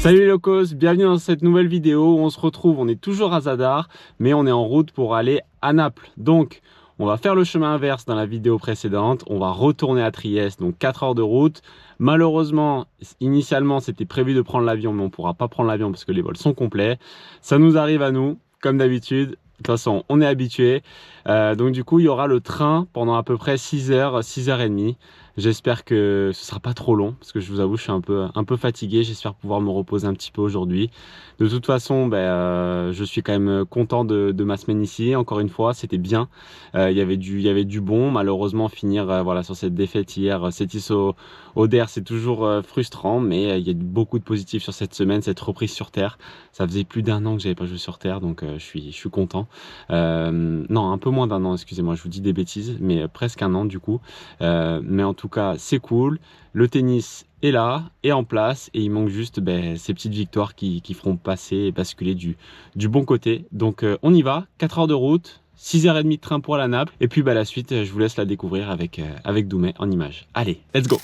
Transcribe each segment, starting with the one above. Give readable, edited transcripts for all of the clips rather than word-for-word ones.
Salut les locos, bienvenue dans cette nouvelle vidéo où on se retrouve, on est toujours à Zadar, mais on est en route pour aller à Naples. Donc, on va faire le chemin inverse dans la vidéo précédente, on va retourner à Trieste, donc 4 heures de route. Malheureusement, initialement, c'était prévu de prendre l'avion, mais on ne pourra pas prendre l'avion parce que les vols sont complets. Ça nous arrive à nous, comme d'habitude. De toute façon, on est habitué. Donc du coup, il y aura le train pendant à peu près 6 heures, 6h30. J'espère que ce sera pas trop long parce que je vous avoue, je suis un peu fatigué. J'espère pouvoir me reposer un petit peu aujourd'hui. De toute façon, je suis quand même content de ma semaine ici. Encore une fois, c'était bien. Il y avait du bon. Malheureusement, finir voilà, sur cette défaite hier, Oder, c'est toujours frustrant, mais il y a beaucoup de positifs sur cette semaine, cette reprise sur terre. Ça faisait plus d'1 an que j'avais pas joué sur terre, donc je suis content. Non, un peu moins d'1 an, excusez-moi, je vous dis des bêtises, mais presque 1 an du coup. Mais en tout cas, c'est cool. Le tennis est là, est en place, et il manque juste ces petites victoires qui feront passer et basculer du bon côté. Donc on y va, 4 heures de route. 6h30 de train pour la Naples. Et puis la suite, je vous laisse la découvrir avec Doumé en images. Allez, let's go.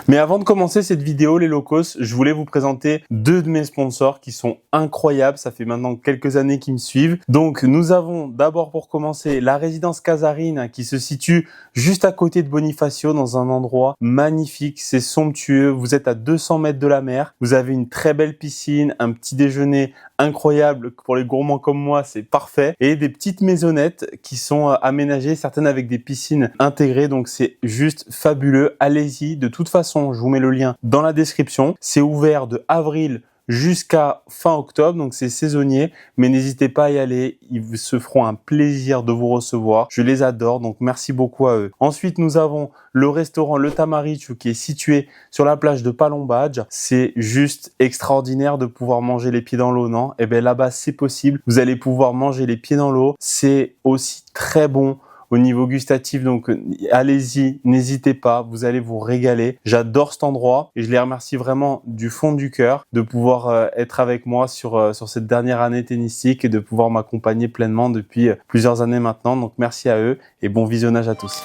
Mais avant de commencer cette vidéo, les locos, je voulais vous présenter 2 de mes sponsors qui sont incroyables. Ça fait maintenant quelques années qu'ils me suivent. Donc, nous avons d'abord pour commencer la résidence Casarine qui se situe juste à côté de Bonifacio dans un endroit magnifique. C'est somptueux. Vous êtes à 200 mètres de la mer. Vous avez une très belle piscine, un petit déjeuner incroyable. Pour les gourmands comme moi, c'est parfait. Et des petites maisonnettes qui sont aménagées, certaines avec des piscines intégrées. Donc, c'est juste fabuleux. Allez-y. De toute façon, je vous mets le lien dans la description. C'est ouvert de avril jusqu'à fin octobre, donc c'est saisonnier, mais n'hésitez pas à y aller, ils se feront un plaisir de vous recevoir, je les adore, donc merci beaucoup à eux. Ensuite, nous avons le restaurant Le Tamaricho qui est situé sur la plage de Palombadge. C'est juste extraordinaire de pouvoir manger les pieds dans l'eau, non? Et bien là-bas, c'est possible, vous allez pouvoir manger les pieds dans l'eau, c'est aussi très bon au niveau gustatif, donc allez-y, n'hésitez pas, vous allez vous régaler. J'adore cet endroit et je les remercie vraiment du fond du cœur de pouvoir être avec moi sur cette dernière année tennistique et de pouvoir m'accompagner pleinement depuis plusieurs années maintenant. Donc merci à eux et bon visionnage à tous.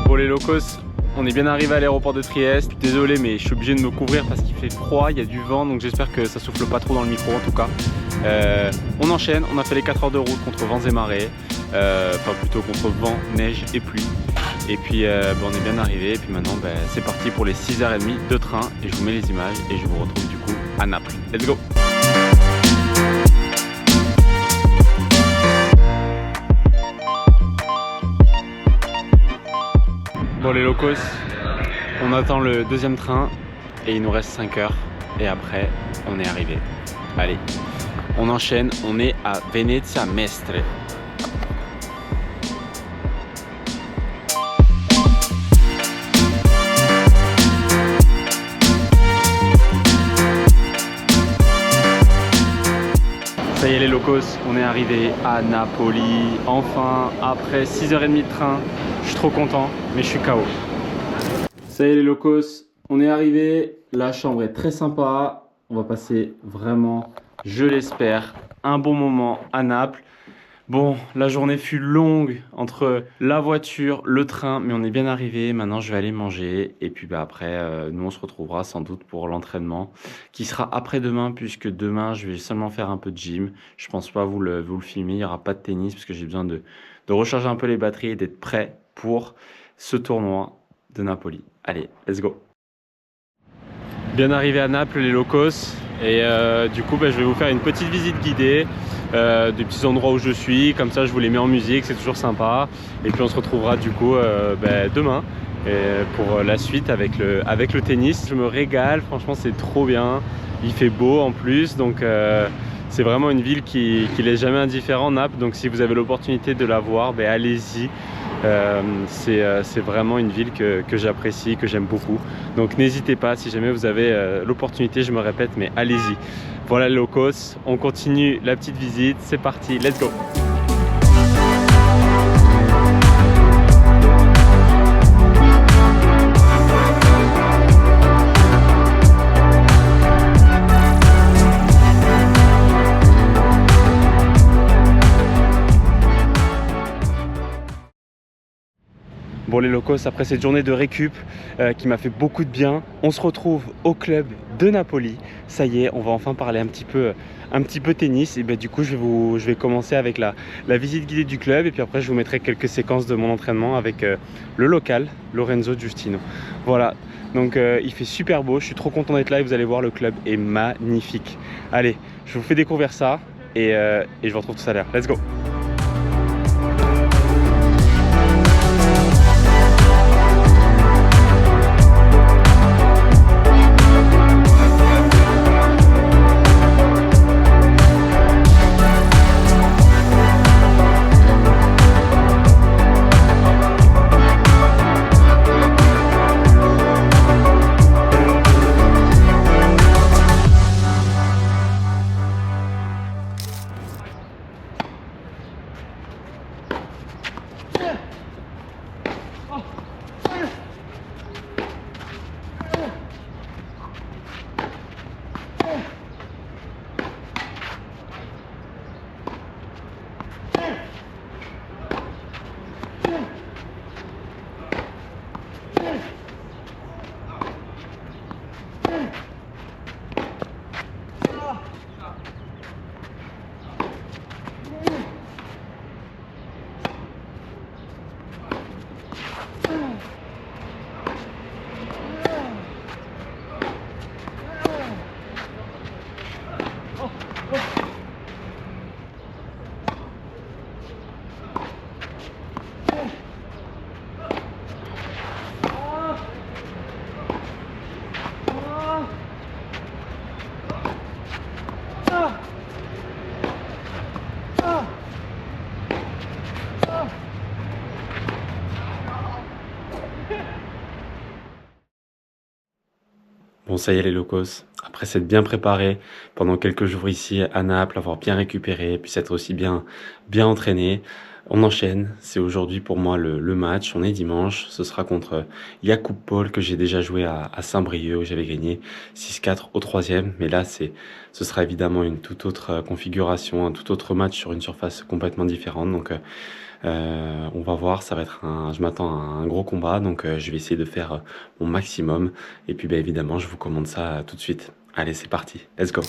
Pour les locos, on est bien arrivé à l'aéroport de Trieste. Désolé, mais je suis obligé de me couvrir parce qu'il fait froid, il y a du vent, donc j'espère que ça souffle pas trop dans le micro en tout cas. On enchaîne, on a fait les 4 heures de route contre vents et marées, enfin plutôt contre vent, neige et pluie. Et puis on est bien arrivé, et puis maintenant c'est parti pour les 6h30 de train, et je vous mets les images et je vous retrouve du coup à Naples. Let's go! Bon les locos, on attend le deuxième train et il nous reste 5 heures et après on est arrivé. Allez, on enchaîne, on est à Venezia Mestre. Ça y est les locos, on est arrivé à Napoli, enfin, après 6h30 de train. Je suis trop content, mais je suis KO. Ça y est les locos, on est arrivé, la chambre est très sympa. On va passer vraiment, je l'espère, un bon moment à Naples. Bon, la journée fut longue entre la voiture, le train, mais on est bien arrivé. Maintenant, je vais aller manger. Et puis après, nous, on se retrouvera sans doute pour l'entraînement qui sera après-demain, puisque demain, je vais seulement faire un peu de gym. Je pense pas vous le filmer. Il n'y aura pas de tennis parce que j'ai besoin de recharger un peu les batteries et d'être prêt pour ce tournoi de Napoli. Allez, let's go! Bien arrivé à Naples les locos et du coup je vais vous faire une petite visite guidée des petits endroits où je suis, comme ça je vous les mets en musique, c'est toujours sympa, et puis on se retrouvera du coup demain pour la suite avec le tennis. Je me régale, franchement c'est trop bien, il fait beau en plus, donc c'est vraiment une ville qui laisse jamais indifférent, Naples, donc si vous avez l'opportunité de la voir, allez-y. C'est vraiment une ville que j'apprécie, que j'aime beaucoup, donc n'hésitez pas si jamais vous avez l'opportunité, je me répète, mais allez-y. Voilà les locos, on continue la petite visite, c'est parti, let's go! Bon les locos, après cette journée de récup qui m'a fait beaucoup de bien, on se retrouve au club de Napoli. Ça y est, on va enfin parler un petit peu tennis. Et ben, du coup, je vais commencer avec la visite guidée du club. Et puis après, je vous mettrai quelques séquences de mon entraînement avec le local, Lorenzo Giustino. Voilà, donc il fait super beau. Je suis trop content d'être là et vous allez voir, le club est magnifique. Allez, je vous fais découvrir ça et je vous retrouve tout à l'heure. Let's go! Bon, ça y est les locos, après s'être bien préparé pendant quelques jours ici à Naples, avoir bien récupéré, puis s'être aussi bien entraîné, on enchaîne. C'est aujourd'hui pour moi le match, on est dimanche, ce sera contre Jakub Paul que j'ai déjà joué à Saint-Brieuc où j'avais gagné 6-4 au troisième. Mais là, ce sera évidemment une toute autre configuration, un tout autre match sur une surface complètement différente. Donc on va voir, ça va être je m'attends à un gros combat, donc je vais essayer de faire mon maximum. Et puis évidemment, je vous commande ça tout de suite. Allez, c'est parti, let's go!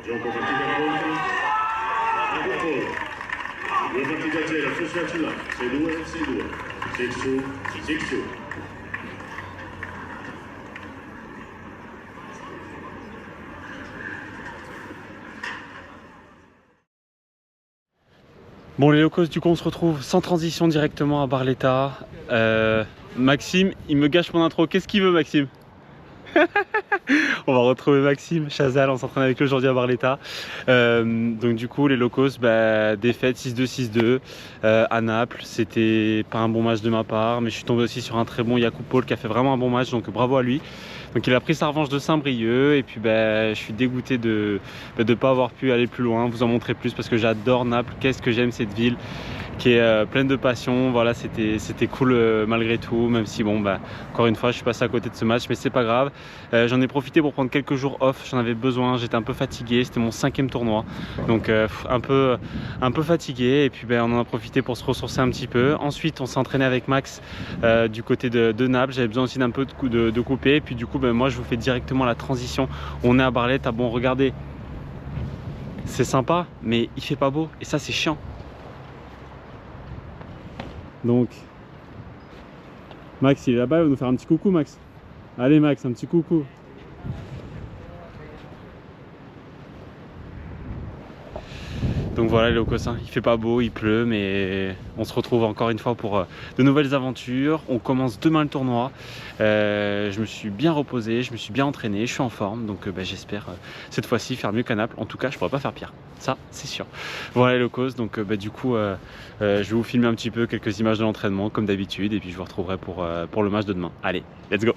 Gioco partita contro. Due partite a 0, Sofia Ciulla, 6-2, 6-2, 6-2, 6-2. Bon les locos, du coup on se retrouve sans transition directement à Barletta. Maxime, il me gâche mon intro. Qu'est-ce qu'il veut Maxime? On va retrouver Maxime Chazal, on s'entraîne avec lui aujourd'hui à Barletta. Donc du coup les locos, défaite 6-2, 6-2 à Naples. C'était pas un bon match de ma part, mais je suis tombé aussi sur un très bon Jakub Paul qui a fait vraiment un bon match, donc bravo à lui. Donc il a pris sa revanche de Saint-Brieuc et puis je suis dégoûté de ne pas avoir pu aller plus loin, vous en montrer plus parce que j'adore Naples, qu'est-ce que j'aime cette ville qui est pleine de passion. Voilà, c'était cool malgré tout, même si bon encore une fois je suis passé à côté de ce match, mais c'est pas grave. J'en ai profité pour prendre quelques jours off, j'en avais besoin, j'étais un peu fatigué, c'était mon 5e tournoi, donc un peu fatigué, et puis on en a profité pour se ressourcer un petit peu. Ensuite on s'est entraîné avec Max du côté de Naples, j'avais besoin aussi d'un peu de couper, et puis du coup moi je vous fais directement la transition. On est à Barletta, bon regardez, c'est sympa mais il fait pas beau et ça c'est chiant. Donc Max il est là-bas, il va nous faire un petit coucou. Max, allez Max, un petit coucou. Donc voilà les locos, il fait pas beau, il pleut, mais on se retrouve encore une fois pour de nouvelles aventures. On commence demain le tournoi. Je me suis bien reposé, je me suis bien entraîné, je suis en forme, donc j'espère cette fois-ci faire mieux qu'à Naples. En tout cas je pourrais pas faire pire, ça c'est sûr. Voilà les locos, donc du coup je vais vous filmer un petit peu quelques images de l'entraînement comme d'habitude, et puis je vous retrouverai pour le match de demain. Allez, let's go.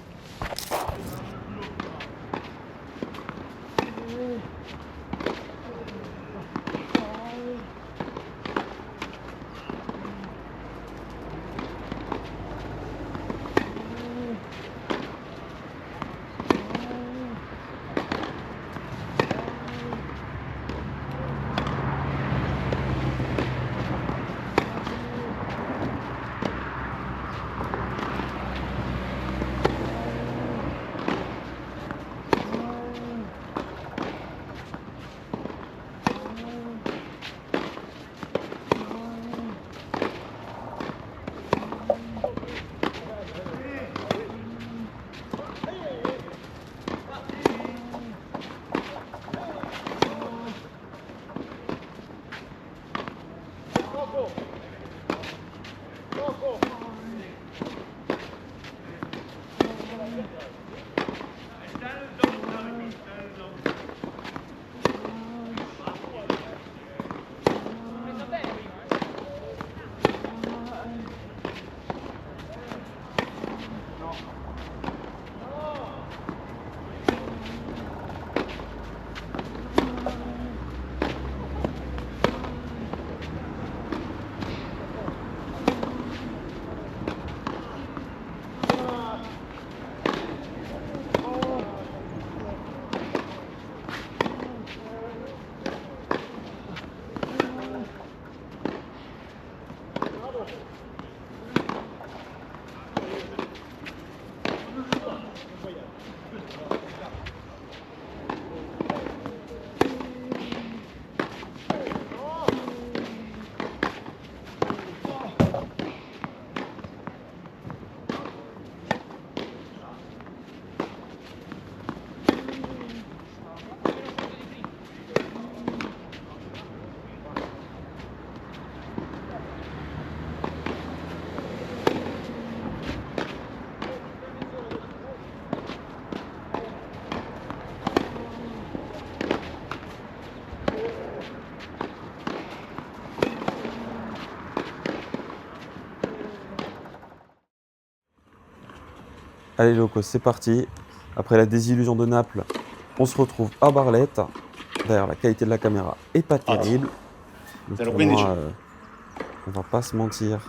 Allez Locos, c'est parti. Après la désillusion de Naples, on se retrouve à Barletta. D'ailleurs, la qualité de la caméra est pas terrible. Le tournoi, on va pas se mentir,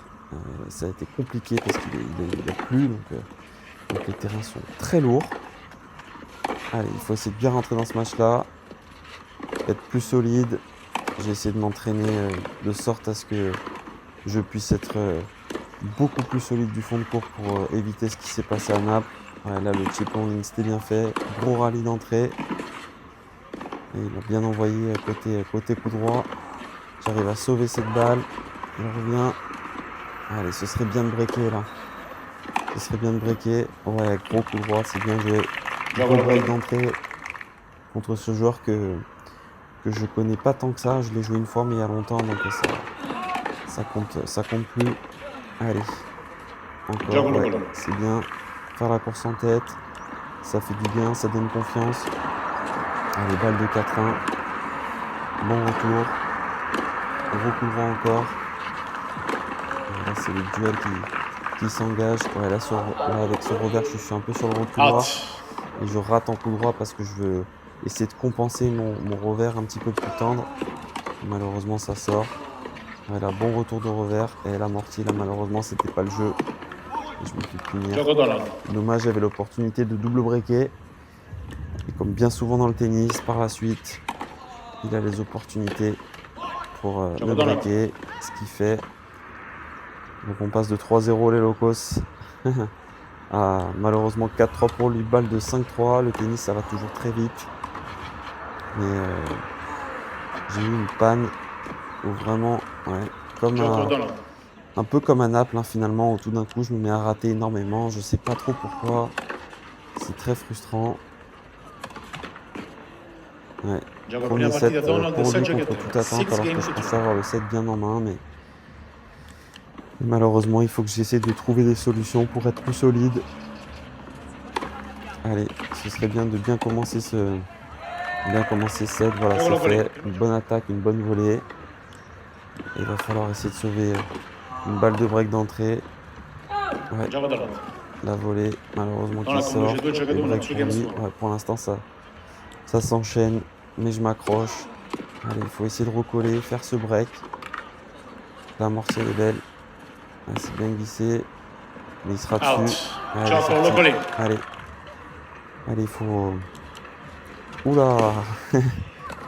ça a été compliqué parce qu'il a plu, donc les terrains sont très lourds. Allez, il faut essayer de bien rentrer dans ce match-là, être plus solide. J'ai essayé de m'entraîner de sorte à ce que je puisse être beaucoup plus solide du fond de cours pour éviter ce qui s'est passé à Naples. Ouais, là, le chip landing, c'était bien fait. Gros rallye d'entrée. Et il a bien envoyé côté coup droit. J'arrive à sauver cette balle. Il revient. Allez, ce serait bien de breaker là. Ce serait bien de breaker. Ouais, gros coup droit, c'est bien joué. Gros break d'entrée contre ce joueur que je connais pas tant que ça. Je l'ai joué une fois, mais il y a longtemps, donc ça compte plus. Allez. Encore, ouais, c'est bien. Faire la course en tête. Ça fait du bien, ça donne confiance. Allez, balle de 4-1. Bon retour. Gros coup droit encore. Et là, c'est le duel qui s'engage. Ouais, là, avec ce revers, je suis un peu sur le coup droit. Et je rate en coup droit parce que je veux essayer de compenser mon revers un petit peu plus tendre. Malheureusement, ça sort. Voilà, bon retour de revers. Et l'amorti, là, malheureusement, c'était pas le jeu. Et je me fais punir. Dommage, j'avais l'opportunité de double breaker. Et comme bien souvent dans le tennis, par la suite, il a les opportunités pour le breaker, ce qu'il fait. Donc on passe de 3-0 les Locos à malheureusement 4-3 pour lui, balle de 5-3. Le tennis, ça va toujours très vite. Mais j'ai eu une panne où vraiment, ouais, un peu comme à Naples, hein, finalement, où tout d'un coup, je me mets à rater énormément. Je sais pas trop pourquoi. C'est très frustrant. Ouais. Premier set pour lui contre toute attente, alors que je pensais avoir le set bien en main, mais malheureusement, il faut que j'essaie de trouver des solutions pour être plus solide. Allez, ce serait bien de bien commencer ce set. Voilà, c'est fait. Une bonne attaque, une bonne volée. Et il va falloir essayer de sauver une balle de break d'entrée. Ouais. La volée, malheureusement, qui sort. Le break pour lui. Ouais, pour l'instant, ça s'enchaîne, mais je m'accroche. Allez, il faut essayer de recoller, faire ce break. L'amorti, elle est belle. Ouais, c'est bien glissé. Mais il sera dessus. Allez, il faut... Oula.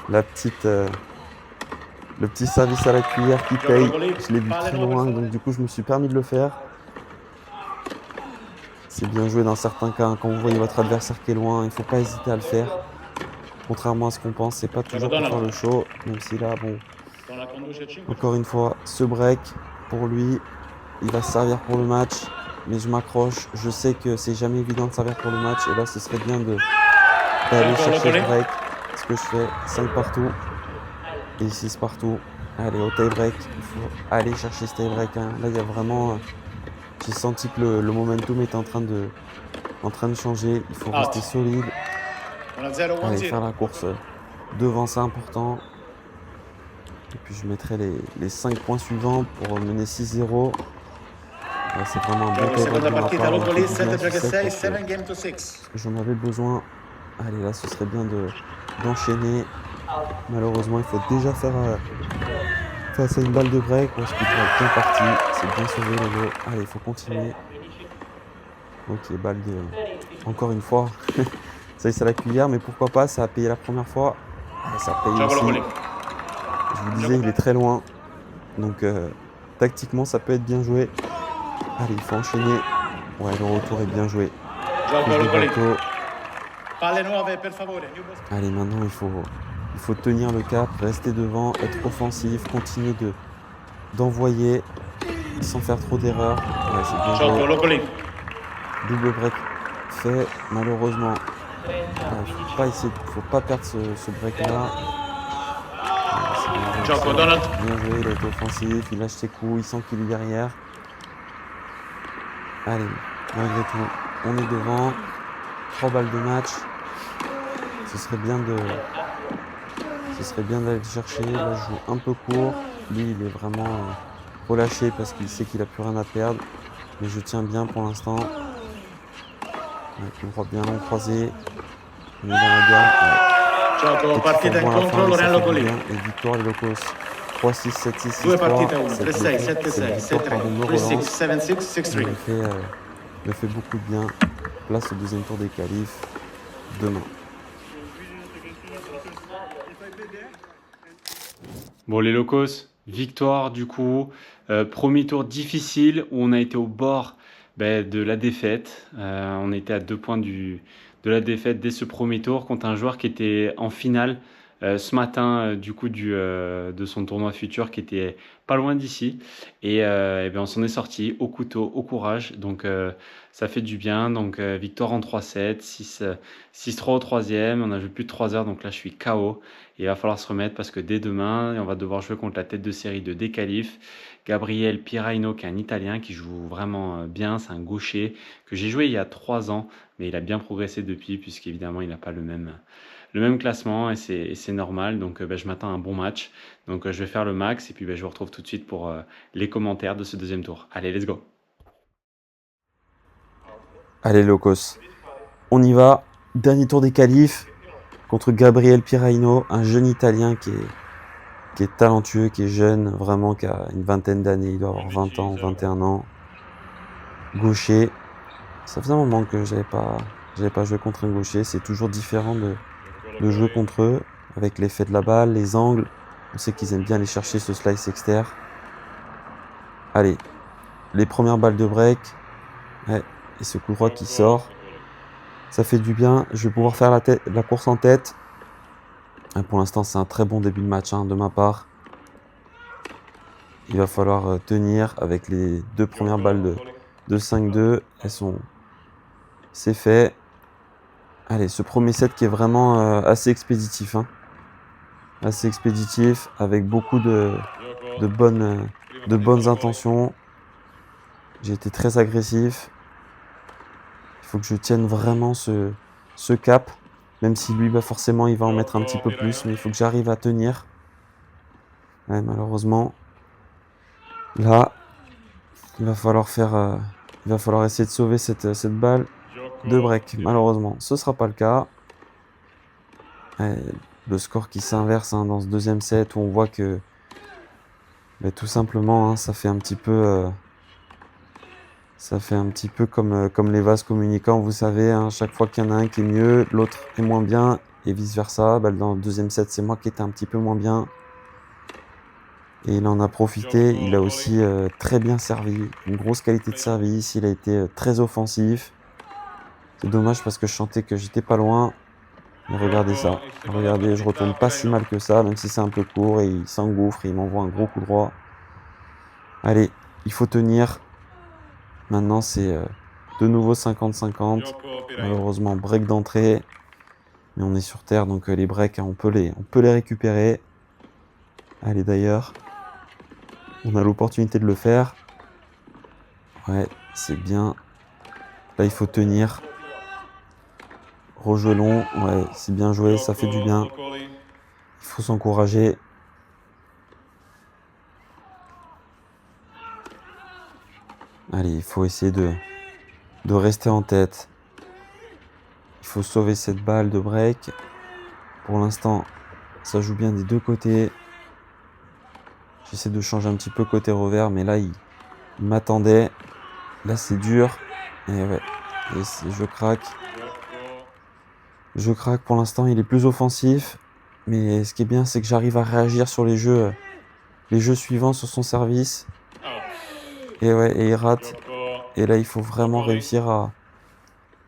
La petite... Le petit service à la cuillère qui paye. Je l'ai vu très loin, donc du coup, je me suis permis de le faire. C'est bien joué dans certains cas. Quand vous voyez votre adversaire qui est loin, il ne faut pas hésiter à le faire. Contrairement à ce qu'on pense, c'est pas toujours pour faire le show. Même si là, bon... Encore une fois, ce break, pour lui, il va se servir pour le match. Mais je m'accroche. Je sais que c'est jamais évident de servir pour le match. Et là, ce serait bien d'aller chercher le break. Ce que je fais, 5 partout. Et 6 partout. Allez, au tie break. Il faut aller chercher ce tie break. Hein. Là, il y a vraiment... j'ai senti que le momentum est en train de changer. Il faut rester solide. Allez, faire la course devant, c'est important. Et puis je mettrai les 5 points suivants pour mener 6-0. C'est vraiment un bon tie break de ma part. Parce que j'en avais besoin. Allez, là, ce serait bien d'enchaîner. Malheureusement, il faut déjà faire face à une balle de break. Parce qu'il est bien parti. C'est bien sauvé, le jeu. Allez, il faut continuer. Ok, balle de... Encore une fois. Ça y est, c'est la cuillère, mais pourquoi pas, ça a payé la première fois. Allez, ça paye aussi. Je vous disais, il est très loin. Donc, tactiquement, ça peut être bien joué. Allez, il faut enchaîner. Ouais, le retour est bien joué. Allez, maintenant, il faut tenir le cap, rester devant, être offensif, continuer d'envoyer sans faire trop d'erreurs. Ouais, c'est bien joué. Double break fait, malheureusement. Faut pas perdre ce break là. Bien joué, il a été offensif, il lâche ses coups, il sent qu'il est derrière. Allez, malgré tout, on est devant. 3 balles de match. Ce serait bien d'aller le chercher. Là, je joue un peu court. Lui, il est vraiment relâché parce qu'il sait qu'il a plus rien à perdre. Mais je tiens bien pour l'instant. Coup droit bien long croisé. On est dans la gamme. Gioco partita in controllo Lorenzo Colli. Et victoire les Locos. 3-6, 7-6, 6-3. 2 partite a 1, 3-6, 7-6, 7-3, 3-6, 7-6, 6-3. Il fait beaucoup de bien. Place au deuxième tour des qualifs demain. Bon, les Locos, victoire du coup. Premier tour difficile où on a été au bord de la défaite. On était à 2 points de la défaite dès ce premier tour contre un joueur qui était en finale ce matin du coup de son tournoi futur qui était pas loin d'ici. Et on s'en est sorti au couteau, au courage. Donc ça fait du bien. Donc victoire en 3-7, 6-3 au troisième. On a joué plus de 3 heures, donc là je suis KO. Et il va falloir se remettre parce que dès demain, on va devoir jouer contre la tête de série de Decalif, Gabriel Piraino, qui est un Italien qui joue vraiment bien. C'est un gaucher que j'ai joué il y a 3 ans, mais il a bien progressé depuis, puisqu'évidemment, il n'a pas le même classement et c'est normal. Donc, je m'attends à un bon match. Donc, je vais faire le max et puis je vous retrouve tout de suite pour les commentaires de ce deuxième tour. Allez, let's go! Allez, Locos, on y va. Dernier tour des qualifs contre Gabriel Piraino, un jeune Italien qui est talentueux, qui est jeune, vraiment, qui a une vingtaine d'années. Il doit avoir 20 ans, 21 ans. Gaucher. Ça faisait un moment que j'avais pas joué contre un gaucher. C'est toujours différent de jouer contre eux, avec l'effet de la balle, les angles. On sait qu'ils aiment bien aller chercher ce slice externe. Allez, les premières balles de break. Ouais, et ce coup droit qui sort. Ça fait du bien. Je vais pouvoir faire la course en tête. Et pour l'instant, c'est un très bon début de match de ma part. Il va falloir tenir avec les 2 premières balles de 5-2. C'est fait. Allez, ce premier set qui est vraiment assez expéditif. Assez expéditif, avec beaucoup de bonnes intentions. J'ai été très agressif. Il faut que je tienne vraiment ce cap. Même si lui, forcément, il va en mettre un petit peu plus. Mais il faut que j'arrive à tenir. Ouais, malheureusement, là, il va falloir essayer de sauver cette balle de break. Malheureusement, ce ne sera pas le cas. Ouais, le score qui s'inverse dans ce deuxième set où on voit que tout simplement, ça fait un petit peu comme les vases communicants, vous savez, chaque fois qu'il y en a un qui est mieux, l'autre est moins bien, et vice versa. Dans le deuxième set, c'est moi qui étais un petit peu moins bien. Et il en a profité, il a aussi très bien servi, une grosse qualité de service, il a été très offensif. C'est dommage parce que je sentais que j'étais pas loin. Mais regardez ça, regardez, je retourne pas si mal que ça, même si c'est un peu court, et il s'engouffre, et il m'envoie un gros coup droit. Allez, il faut tenir. Maintenant, c'est de nouveau 50-50. Malheureusement, break d'entrée. Mais on est sur terre, donc les breaks, on peut les récupérer. Allez, d'ailleurs, on a l'opportunité de le faire. Ouais, c'est bien. Là, il faut tenir. Rejeu long, ouais, c'est bien joué, ça fait du bien. Il faut s'encourager. Allez, il faut essayer de rester en tête. Il faut sauver cette balle de break. Pour l'instant, ça joue bien des deux côtés. J'essaie de changer un petit peu côté revers, mais là, il m'attendait. Là, c'est dur. Et ouais, je craque. Je craque pour l'instant, il est plus offensif. Mais ce qui est bien, c'est que j'arrive à réagir sur les jeux suivants sur son service. Et ouais, et il rate. Et là, il faut vraiment réussir à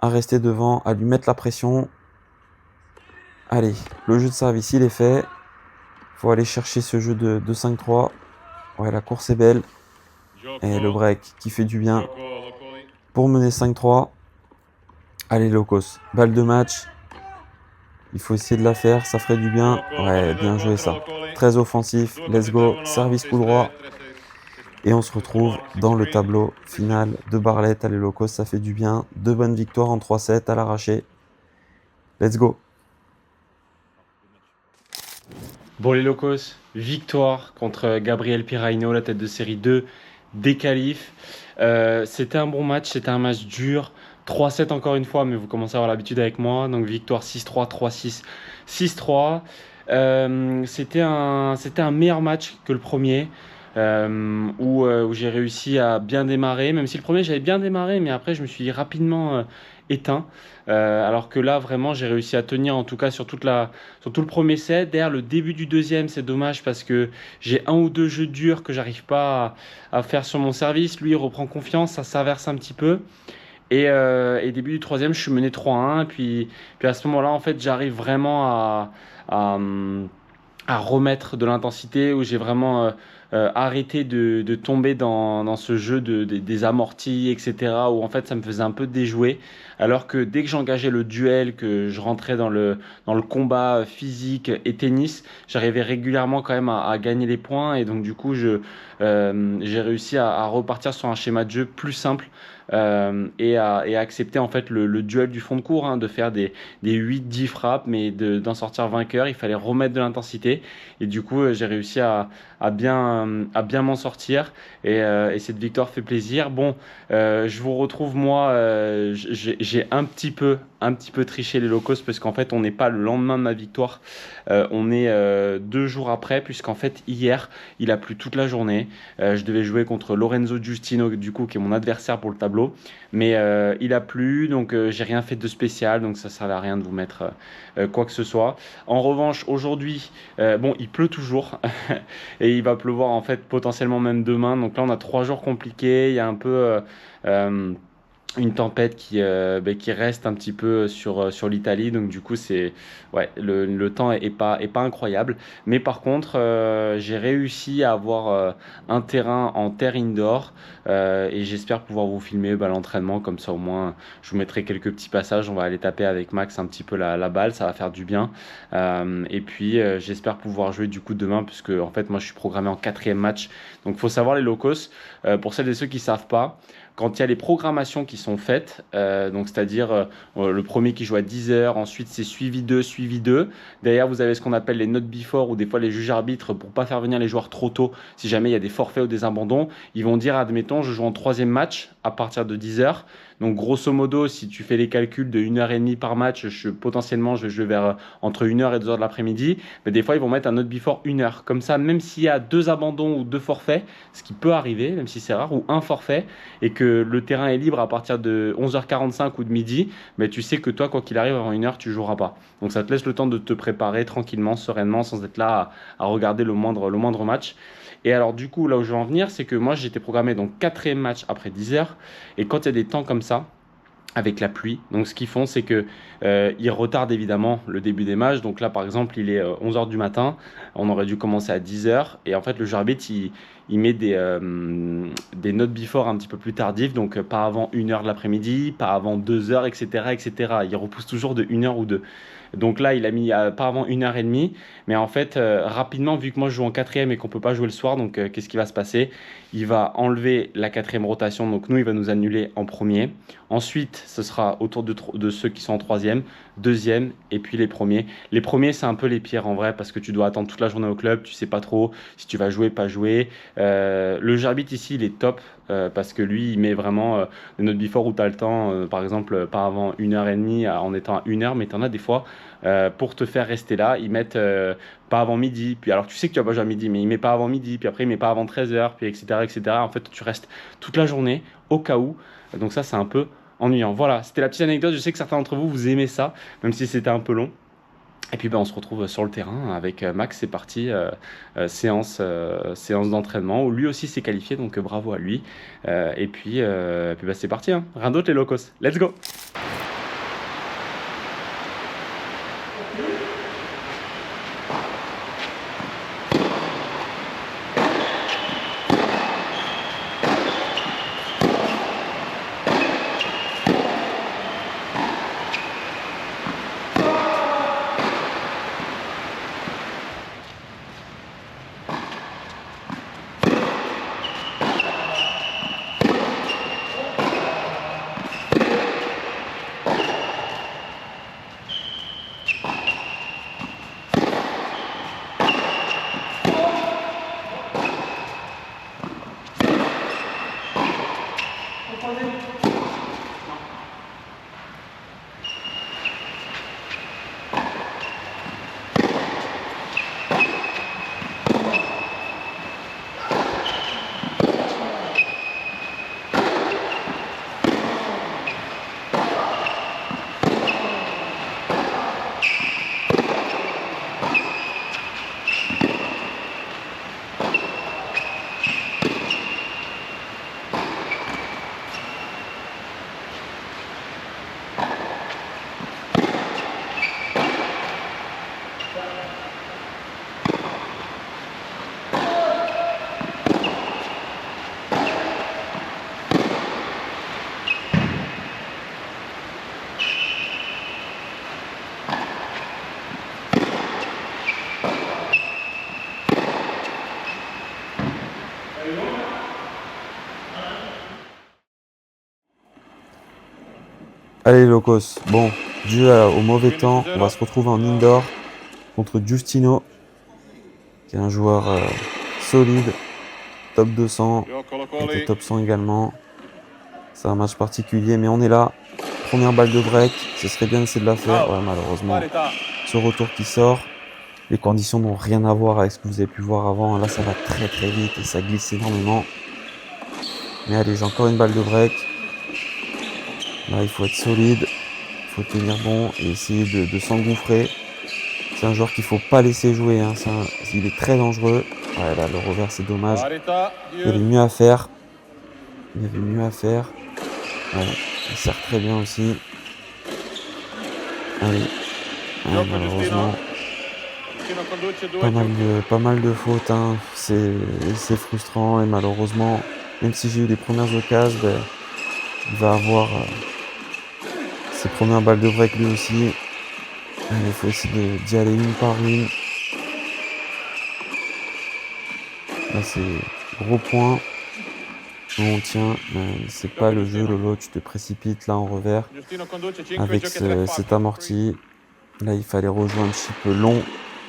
rester devant, à lui mettre la pression. Allez, le jeu de service, il est fait. Il faut aller chercher ce jeu de 5-3. Ouais, la course est belle. Et le break qui fait du bien pour mener 5-3. Allez, Locos, balle de match. Il faut essayer de la faire, ça ferait du bien. Ouais, bien joué ça. Très offensif, let's go, service coup droit. Et on se retrouve dans le tableau final de Barlett. Allez, Locos, ça fait du bien. 2 bonnes victoires en 3-7 à l'arraché. Let's go. Bon, les Locos, victoire contre Gabriel Piraino, la tête de série 2 des qualifs. C'était un bon match, c'était un match dur. 3-7 encore une fois, mais vous commencez à avoir l'habitude avec moi. Donc victoire 6-3, 3-6, 6-3. C'était un meilleur match que le premier. Où j'ai réussi à bien démarrer, même si le premier j'avais bien démarré, mais après je me suis rapidement éteint. Alors que là vraiment j'ai réussi à tenir en tout cas sur tout le premier set. Derrière le début du deuxième, c'est dommage parce que j'ai un ou deux jeux durs que j'arrive pas à faire sur mon service. Lui il reprend confiance, ça s'inverse un petit peu. Et début du troisième, je suis mené 3-1. Puis à ce moment-là, en fait, j'arrive vraiment à, à remettre de l'intensité, où j'ai vraiment arrêté de tomber dans ce jeu des amortis, etc., où en fait ça me faisait un peu déjouer, alors que dès que j'engageais le duel, que je rentrais dans le combat physique et tennis, j'arrivais régulièrement quand même à gagner les points, et donc du coup j'ai réussi à repartir sur un schéma de jeu plus simple. Et à accepter en fait le duel du fond de cours, hein, de faire des 8-10 frappes, mais d'en sortir vainqueur. Il fallait remettre de l'intensité, et du coup j'ai réussi à bien m'en sortir, et cette victoire fait plaisir. Bon, je vous retrouve moi, j'ai un petit peu triché les locos, parce qu'en fait on n'est pas le lendemain de ma victoire, on est 2 jours après, puisqu'en fait hier il a plu toute la journée. Je devais jouer contre Lorenzo Giustino, du coup, qui est mon adversaire pour le tableau. Mais il a plu, donc j'ai rien fait de spécial, donc ça ne servait à rien de vous mettre quoi que ce soit. En revanche, aujourd'hui, bon, il pleut toujours et il va pleuvoir en fait potentiellement même demain. Donc là, on a 3 jours compliqués. Il y a un peu une tempête qui reste un petit peu sur l'Italie, donc du coup ouais, le temps est pas incroyable, mais par contre j'ai réussi à avoir un terrain en terre indoor, et j'espère pouvoir vous filmer l'entraînement, comme ça au moins je vous mettrai quelques petits passages. On va aller taper avec Max un petit peu la balle, ça va faire du bien, et puis j'espère pouvoir jouer du coup demain, puisque en fait moi je suis programmé en 4e match. Donc faut savoir les locos, pour celles et ceux qui savent pas, quand il y a les programmations qui sont faites, donc c'est-à-dire le premier qui joue à 10h, ensuite c'est suivi 2. Derrière, vous avez ce qu'on appelle les notes before, où des fois les juges arbitres, pour pas faire venir les joueurs trop tôt, si jamais il y a des forfaits ou des abandons, ils vont dire, admettons, je joue en 3e match à partir de 10h. Donc grosso modo, si tu fais les calculs de 1h30 par match, potentiellement je vais jouer vers entre 1h et 2h de l'après-midi. Mais des fois, ils vont mettre un note before 1h. Comme ça, même s'il y a 2 abandons ou 2 forfaits, ce qui peut arriver, même si c'est rare, ou un forfait, et que le terrain est libre à partir de 11h45 ou de midi, mais tu sais que toi, quoi qu'il arrive, avant 1h, tu joueras pas. Donc ça te laisse le temps de te préparer tranquillement, sereinement, sans être là à regarder le moindre match. Et alors du coup, là où je veux en venir, c'est que moi j'étais programmé donc 4e match après 10h, et quand il y a des temps comme ça, avec la pluie, donc ce qu'ils font, c'est que ils retardent évidemment le début des matchs. Donc là par exemple, il est 11h du matin, on aurait dû commencer à 10h, et en fait le joueur arbitre il met des notes before un petit peu plus tardives, donc pas avant 1h de l'après-midi, pas avant 2h, etc. Il repousse toujours de 1h ou 2. Donc là, il a mis pas avant 1h30, mais en fait, rapidement, vu que moi je joue en 4e et qu'on peut pas jouer le soir, donc qu'est-ce qui va se passer? Il va enlever la 4e rotation, donc nous, il va nous annuler en premier. Ensuite, ce sera autour de ceux qui sont en 3e, 2e, et puis les premiers. Les premiers, c'est un peu les pires en vrai, parce que tu dois attendre toute la journée au club, tu sais pas trop si tu vas jouer, pas jouer. Le jeu arbitre ici, il est top, parce que lui, il met vraiment des notes before où tu as le temps, par exemple, pas avant 1h30, en étant à 1h, mais tu en as des fois, pour te faire rester là, ils mettent pas avant midi, puis alors tu sais que tu vas pas jouer à midi, mais il met pas avant midi, puis après il met pas avant 13h, puis etc. En fait, tu restes toute la journée au cas où, donc ça c'est un peu ennuyant. Voilà, c'était la petite anecdote. Je sais que certains d'entre vous, vous aimez ça, même si c'était un peu long. Et puis on se retrouve sur le terrain avec Max. C'est parti, séance d'entraînement où lui aussi s'est qualifié, donc bravo à lui. Et puis c'est parti, hein. Rien d'autre les locos, let's go. Allez, Locos. Bon, dû au mauvais temps, on va se retrouver en indoor contre Giustino, qui est un joueur solide, top 200, qui était top 100 également. C'est un match particulier, mais on est là. Première balle de break, ce serait bien d'essayer de la faire. Ouais, malheureusement, ce retour qui sort. Les conditions n'ont rien à voir avec ce que vous avez pu voir avant. Là, ça va très très vite et ça glisse énormément. Mais allez, j'ai encore une balle de break. Là, il faut être solide, il faut tenir bon et essayer de s'engouffrer. C'est un joueur qu'il ne faut pas laisser jouer. Hein. Il est très dangereux. Ouais, là, le revers, c'est dommage. Il y avait mieux à faire. Il y avait mieux à faire. Ouais, il sert très bien aussi. Allez. Ouais, malheureusement, pas mal de fautes. Hein. C'est frustrant et malheureusement, même si j'ai eu les premières occasions, ben, il va avoir ses premières balles de break lui aussi. Il faut essayer d'y aller une par une. Là, c'est gros point. On tient. C'est pas le jeu, Lolo. Tu te précipites là en revers avec cet amorti. Là, il fallait rejouer un petit peu long,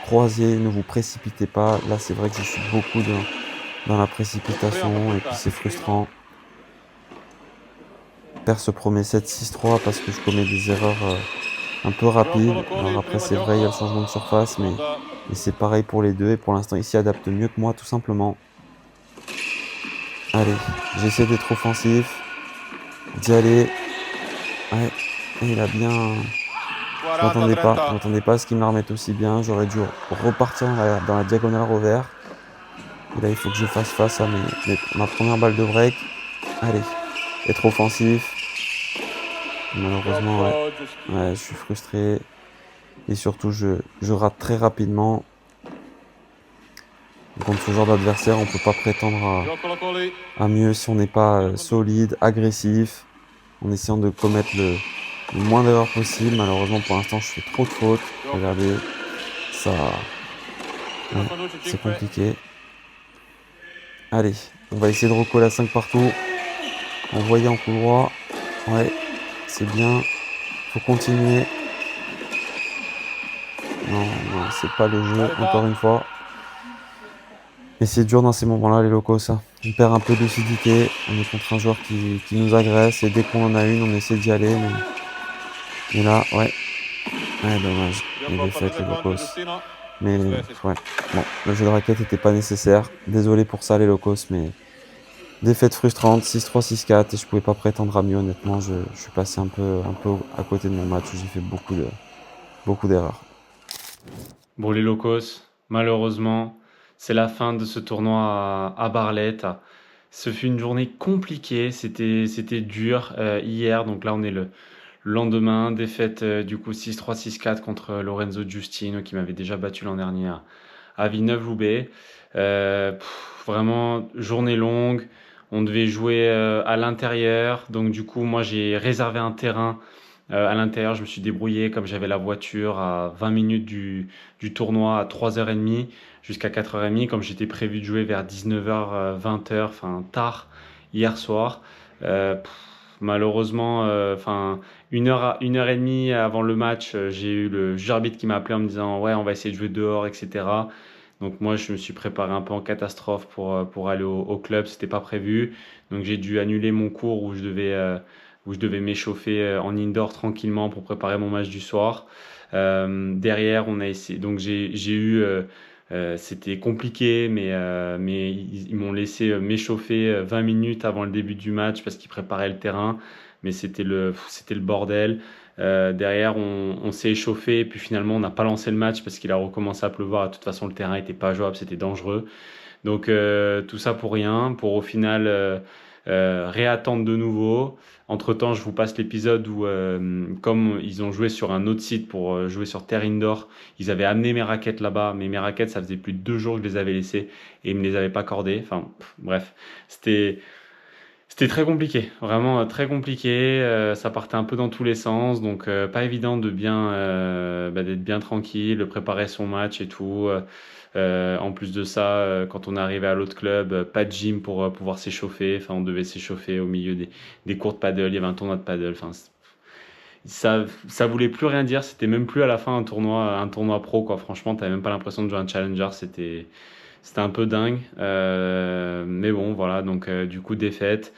croisé. Ne vous précipitez pas. Là, c'est vrai que je suis beaucoup dans la précipitation et puis c'est frustrant. Perd ce premier 7-6-3 parce que je commets des erreurs un peu rapides. Alors après, c'est vrai, il y a le changement de surface, mais c'est pareil pour les deux. Et pour l'instant, il s'y adapte mieux que moi, tout simplement. Allez, j'essaie d'être offensif, d'y aller. Ouais, et il a bien... Je m'attendais pas à ce qu'il me la remette aussi bien. J'aurais dû repartir dans la diagonale revers. Et là, il faut que je fasse face à ma première balle de break. Allez, être offensif. Malheureusement, ouais, je suis frustré. Et surtout, je rate très rapidement. Contre ce genre d'adversaire, on ne peut pas prétendre à mieux si on n'est pas solide, agressif, en essayant de commettre le moins d'erreurs possible. Malheureusement, pour l'instant, je fais trop de fautes. Regardez, ça, ouais, c'est compliqué. Allez, on va essayer de recoller à 5 partout. Envoyer en couloir. Ouais, c'est bien. Faut continuer. Non, c'est pas le jeu, encore une fois. Et c'est dur dans ces moments-là, les locaux, ça. On perd un peu de lucidité, on est contre un joueur qui nous agresse, et dès qu'on en a une, on essaie d'y aller. Mais là, ouais, dommage, il est fait, les locaux. Mais ouais, bon, le jeu de raquette n'était pas nécessaire. Désolé pour ça, les locaux, mais défaite frustrante, 6-3, 6-4, et je pouvais pas prétendre à mieux, honnêtement. Je suis passé un peu à côté de mon match où j'ai fait beaucoup d'erreurs. Bon, les locos, malheureusement, c'est la fin de ce tournoi à Barletta. Ce fut une journée compliquée, c'était dur hier, donc là on est le lendemain, défaite du coup 6-3, 6-4 contre Lorenzo Giustino qui m'avait déjà battu l'an dernier à Villeneuve-Loubet. Vraiment journée longue, on devait jouer à l'intérieur, donc du coup moi j'ai réservé un terrain à l'intérieur. Je me suis débrouillé comme j'avais la voiture à 20 minutes du tournoi à 3h30 jusqu'à 4h30, comme j'étais prévu de jouer vers 19h, 20h, enfin tard hier soir. Malheureusement, une heure et demie avant le match, j'ai eu le juge arbitre qui m'a appelé en me disant ouais, on va essayer de jouer dehors, etc. Donc moi, je me suis préparé un peu en catastrophe pour aller au club, c'était pas prévu. Donc j'ai dû annuler mon cours où je devais m'échauffer en indoor tranquillement pour préparer mon match du soir. Derrière, on a essayé. Donc j'ai eu, c'était compliqué, mais ils m'ont laissé m'échauffer 20 minutes avant le début du match parce qu'ils préparaient le terrain. Mais c'était le bordel. Derrière, on s'est échauffé, et puis finalement, on n'a pas lancé le match parce qu'il a recommencé à pleuvoir. De toute façon, le terrain était pas jouable, c'était dangereux. Donc tout ça pour rien, pour au final réattendre de nouveau. Entre-temps, je vous passe l'épisode où, comme ils ont joué sur un autre site pour jouer sur Terre Indoor, ils avaient amené mes raquettes là-bas, mais mes raquettes, ça faisait plus de 2 jours que je les avais laissées et ils me les avaient pas accordées. Enfin, bref, c'était très compliqué, vraiment très compliqué. Ça partait un peu dans tous les sens, donc pas évident d'être bien tranquille, de préparer son match et tout. En plus de ça, quand on est arrivé à l'autre club, pas de gym pour pouvoir s'échauffer. Enfin, on devait s'échauffer au milieu des cours de paddle. Il y avait un tournoi de paddle. Enfin, ça voulait plus rien dire. C'était même plus à la fin un tournoi pro, quoi. Franchement, t'avais même pas l'impression de jouer un challenger. C'était un peu dingue. Mais bon, voilà. Donc, du coup, défaite.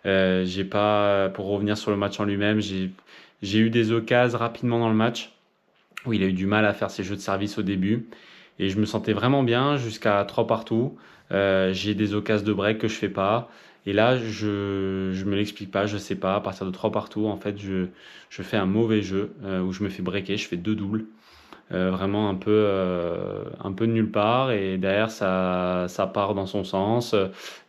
J'ai pas, pour revenir sur le match en lui-même, j'ai eu des occasions rapidement dans le match où il a eu du mal à faire ses jeux de service au début. Et je me sentais vraiment bien jusqu'à 3 partout. J'ai des occasions de break que je fais pas. Et là, je me l'explique pas, je sais pas. À partir de 3 partout, en fait, je fais un mauvais jeu où je me fais breaker, je fais 2 doubles. Vraiment un peu de nulle part. Et derrière, ça part dans son sens.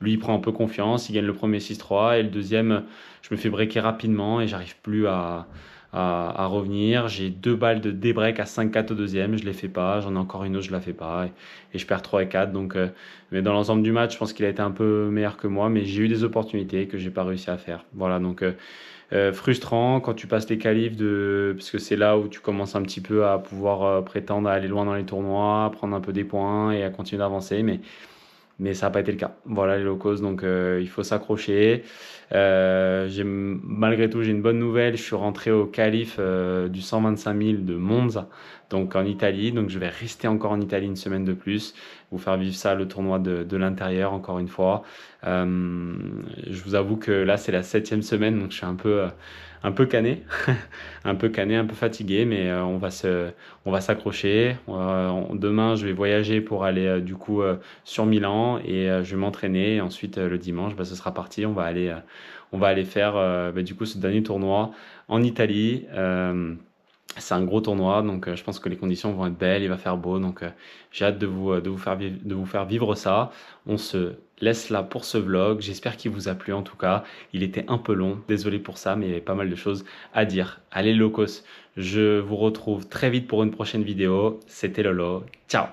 Lui, il prend un peu confiance, il gagne le premier 6-3. Et le deuxième, je me fais breaker rapidement et j'arrive plus à revenir. J'ai 2 balles de débreak à 5-4 au deuxième, je les fais pas. J'en ai encore une autre, je la fais pas. Et je perds 3 et 4. Donc, mais dans l'ensemble du match, je pense qu'il a été un peu meilleur que moi. Mais j'ai eu des opportunités que j'ai pas réussi à faire. Voilà, donc frustrant quand tu passes les qualifs parce que c'est là où tu commences un petit peu à pouvoir prétendre à aller loin dans les tournois, à prendre un peu des points et à continuer d'avancer. Mais ça n'a pas été le cas. Voilà les low cost, donc il faut s'accrocher. Malgré tout, j'ai une bonne nouvelle. Je suis rentré au qualif du 125 000 de Monza, donc en Italie. Donc je vais rester encore en Italie une semaine de plus, vous faire vivre ça, le tournoi de l'intérieur, encore une fois. Je vous avoue que là, c'est la 7e semaine, donc je suis un peu cané, un peu cané, un peu fatigué, mais on va s'accrocher. Demain, je vais voyager pour aller du coup sur Milan et je vais m'entraîner. Et ensuite, le dimanche, ce sera parti. On va aller faire du coup ce dernier tournoi en Italie. C'est un gros tournoi, donc je pense que les conditions vont être belles, il va faire beau, donc j'ai hâte de vous faire vivre ça. On se laisse là pour ce vlog, j'espère qu'il vous a plu en tout cas. Il était un peu long, désolé pour ça, mais il y avait pas mal de choses à dire. Allez Locos, je vous retrouve très vite pour une prochaine vidéo. C'était Lolo, ciao!